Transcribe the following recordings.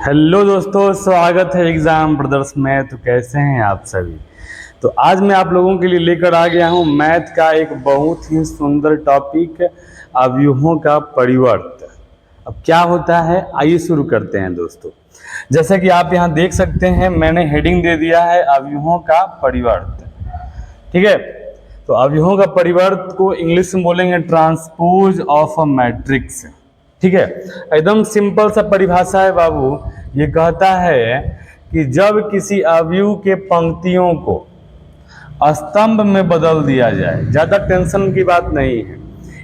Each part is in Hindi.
हेलो दोस्तों, स्वागत है एग्जाम ब्रदर्स में। तो कैसे हैं आप सभी। तो आज मैं आप लोगों के लिए लेकर आ गया हूं मैथ का एक बहुत ही सुंदर टॉपिक, अवयवों का परिवर्त। अब क्या होता है, आइए शुरू करते हैं दोस्तों। जैसा कि आप यहां देख सकते हैं, मैंने हेडिंग दे दिया है अवयवों का परिवर्त। ठीक है, तो अवयवों का परिवर्त को इंग्लिश में बोलेंगे ट्रांसपोज ऑफ अ मैट्रिक्स। ठीक है, एकदम सिंपल सा परिभाषा है बाबू। ये कहता है कि जब किसी अवयव के पंक्तियों को स्तंभ में बदल दिया जाए, ज्यादा टेंशन की बात नहीं है,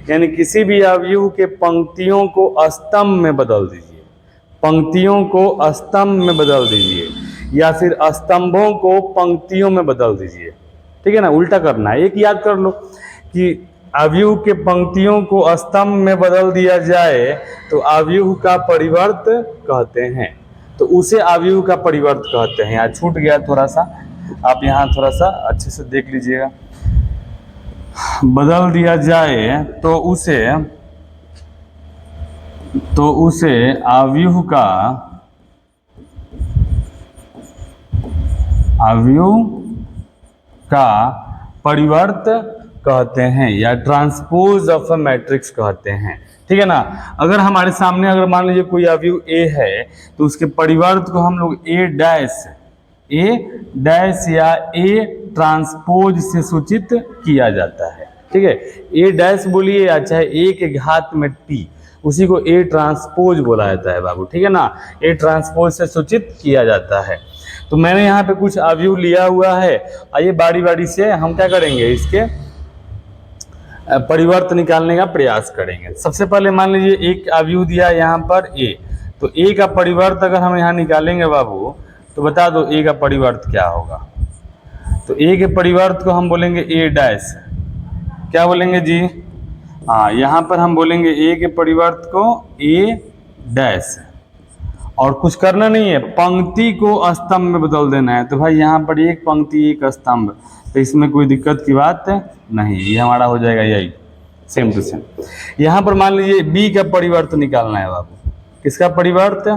यानी किसी भी अवयव के पंक्तियों को स्तंभ में बदल दीजिए, पंक्तियों को स्तंभ में बदल दीजिए, या फिर स्तंभों को पंक्तियों में बदल दीजिए। ठीक है ना, उल्टा करना है। एक याद कर लो कि अवयव के पंक्तियों को स्तंभ में बदल दिया जाए तो अवयव का परिवर्त कहते हैं, तो उसे अवयव का परिवर्त कहते हैं। यहाँ छूट गया थोड़ा सा, आप यहाँ थोड़ा सा अच्छे से देख लीजिएगा। बदल दिया जाए तो उसे अवयव का परिवर्त कहते हैं, या ट्रांसपोज ऑफ अ मैट्रिक्स कहते हैं। ठीक है ना। अगर हमारे सामने अगर मान लीजिए कोई अवयव ए है तो उसके परिवर्त को हम लोग ए डैश या ए ट्रांसपोज से सूचित किया जाता है। ठीक है, ए डैश बोलिए या चाहे ए के घात में टी, उसी को ए ट्रांसपोज बोला जाता है बाबू। ठीक है ना, ए ट्रांसपोज से सूचित किया जाता है। तो मैंने यहाँ पे कुछ अवयव लिया हुआ है, आइए बारी बारी से हम क्या करेंगे, इसके परिवर्त निकालने का प्रयास करेंगे। सबसे पहले मान लीजिए एक अवयव दिया यहाँ पर ए, तो ए का परिवर्त अगर हम यहाँ निकालेंगे बाबू, तो बता दो ए का परिवर्त क्या होगा। तो ए के परिवर्त को हम बोलेंगे ए डैश। क्या बोलेंगे जी? हाँ, यहाँ पर हम बोलेंगे ए के परिवर्त को ए डैश, और कुछ करना नहीं है, पंक्ति को स्तंभ में बदल देना है। तो भाई यहाँ पर एक पंक्ति एक स्तंभ, तो इसमें कोई दिक्कत की बात नहीं, ये हमारा हो जाएगा यही सेम टू सेम। यहाँ पर मान लीजिए बी का परिवर्त निकालना है बाबू। किसका परिवर्त?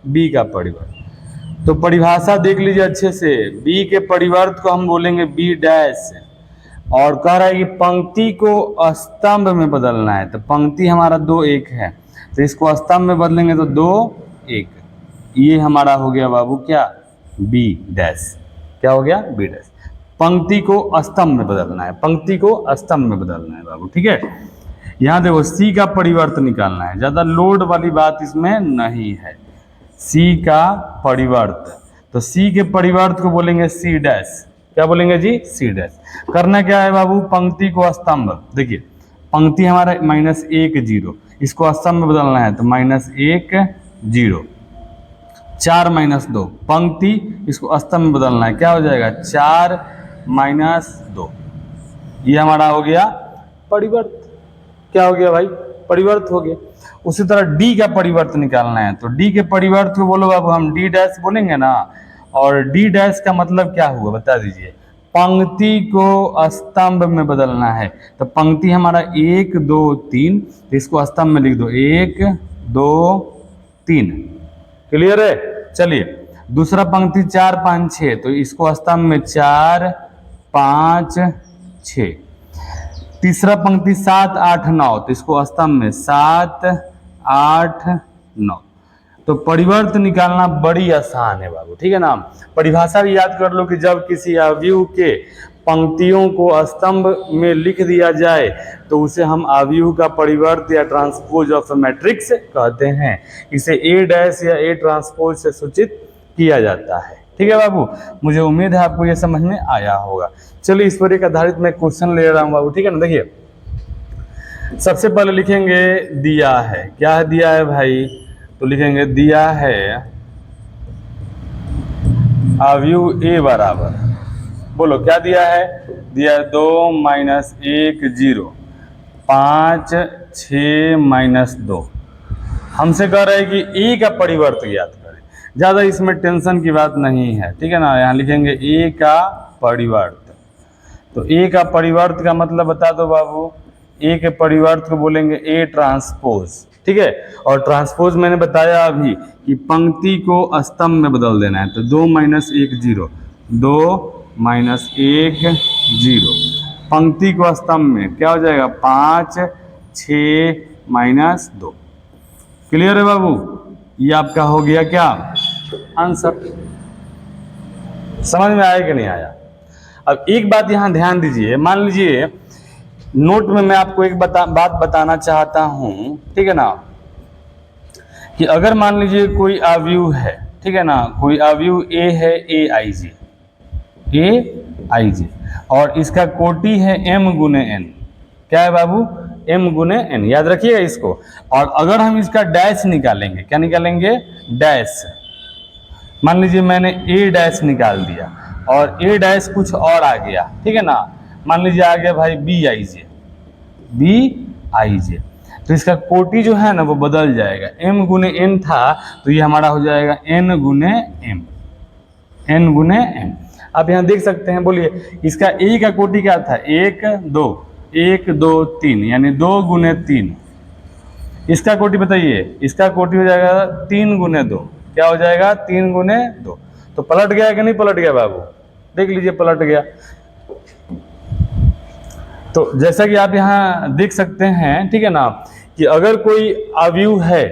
बी का परिवर्त। तो परिभाषा देख लीजिए अच्छे से, बी के परिवर्त को हम बोलेंगे बी डैश, और कह रहा है कि पंक्ति को स्तंभ में बदलना है। तो पंक्ति हमारा 2 1 है, तो इसको स्तंभ में बदलेंगे तो 2 1, ये हमारा हो गया बाबू क्या? B dash. क्या हो गया? B dash. पंक्ति को स्तंभ में बदलना है, पंक्ति को स्तंभ में बदलना है बाबू। ठीक है, यहाँ देखो सी का परिवर्त निकालना है, ज्यादा लोड वाली बात इसमें नहीं है। सी का परिवर्त, तो सी के परिवर्त को बोलेंगे सी डैश। क्या बोलेंगे जी? C dash. करना क्या है बाबू? पंक्ति को स्तंभ, देखिए पंक्ति हमारा -1 0, इसको स्तंभ में बदलना है तो -1 0, 4 -2, पंक्ति इसको स्तंभ में बदलना है, क्या हो जाएगा? 4 -2, ये हमारा हो गया परिवर्त। क्या हो गया भाई? परिवर्त हो गया। उसी तरह डी का परिवर्त निकालना है, तो डी के परिवर्त को बोलो बाबू, हम डी डैश बोलेंगे ना, और डी डैश का मतलब क्या हुआ बता दीजिए? पंक्ति को स्तंभ में बदलना है। तो पंक्ति हमारा 1 2 3, तो इसको स्तंभ में लिख दो 1 2 3। क्लियर है? चलिए दूसरा पंक्ति 4 5 6, तो इसको स्तंभ में 4 5 6। तीसरा पंक्ति 7 8 9, तो इसको स्तंभ में 7 8 9। तो परिवर्त निकालना बड़ी आसान है बाबू। ठीक है ना, परिभाषा भी याद कर लो कि जब किसी अवयव के पंक्तियों को स्तंभ में लिख दिया जाए तो उसे हम अवयव का परिवर्त या ट्रांसपोज ऑफ मैट्रिक्स कहते हैं। इसे ए डैश या ए ट्रांसपोज से सूचित किया जाता है। ठीक है बाबू, मुझे उम्मीद है आपको यह समझ में आया होगा। चलिए इस पर एक आधारित मैं क्वेश्चन ले रहा हूँ बाबू। ठीक है ना, देखिए सबसे पहले लिखेंगे दिया है। क्या दिया है भाई? तो लिखेंगे दिया है अवयव ए बराबर, बोलो क्या दिया है? दिया है 2 -1 0 5 6 -2। हमसे कह रहे हैं कि ए का परिवर्त ज्ञात करें, ज़्यादा इसमें टेंशन की बात नहीं है। ठीक है ना, यहाँ लिखेंगे ए का परिवर्त। तो ए का परिवर्त का मतलब बता दो बाबू, ए के परिवर्त को बोलेंगे ए ट्रांसपोज। ठीक है। और ट्रांसपोज मैंने बताया अभी कि पंक्ति को स्तंभ में बदल देना है, तो 2 माइनस 1 0, 2 माइनस 1 0, पंक्ति को स्तंभ में क्या हो जाएगा 5 6 माइनस 2। क्लियर है बाबू, ये आपका हो गया क्या आंसर। समझ में आया कि नहीं आया। अब एक बात यहां ध्यान दीजिए, मान लीजिए नोट में मैं आपको एक बात बताना चाहता हूं, ठीक है ना, कि अगर मान लीजिए कोई अवयव है, ठीक है ना, कोई अवयव ए है ए आई जे, और इसका कोटि है m गुने n। क्या है बाबू, m गुने n, याद रखिएगा इसको। और अगर हम इसका डैश निकालेंगे, क्या निकालेंगे, डैश, मान लीजिए मैंने a डैश निकाल दिया और a डैश कुछ और आ गया, ठीक है ना, मान लीजिए आ गया भाई b आई जे, तो इसका कोटि जो है ना वो बदल जाएगा, m गुने n था तो ये हमारा हो जाएगा n गुने m। आप यहाँ देख सकते हैं, बोलिए इसका a का कोटि क्या था 1 2 3, यानी 2 गुने 3। इसका कोटि बताइए, इसका कोटि हो जाएगा 3 गुने 2, क्या हो जाएगा 3 गुने 2। तो पलट गया कि नहीं पलट गया बाबू, देख लीजिए पलट गया। तो जैसा कि आप यहाँ देख सकते हैं, ठीक है ना, कि अगर कोई अवयव है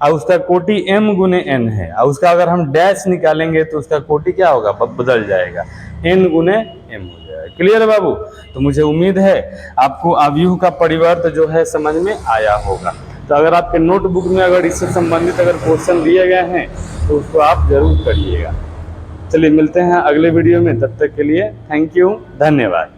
और उसका कोटि m गुने n है और उसका अगर हम डैश निकालेंगे तो उसका कोटि क्या होगा, बदल जाएगा, n गुने m हो जाएगा। क्लियर है बाबू। तो मुझे उम्मीद है आपको अवयव का परिवर्त जो है समझ में आया होगा। तो अगर आपके नोटबुक में अगर इससे संबंधित अगर क्वेश्चन दिए गए हैं तो उसको आप जरूर करिएगा। चलिए मिलते हैं अगले वीडियो में, तब तक के लिए थैंक यू, धन्यवाद।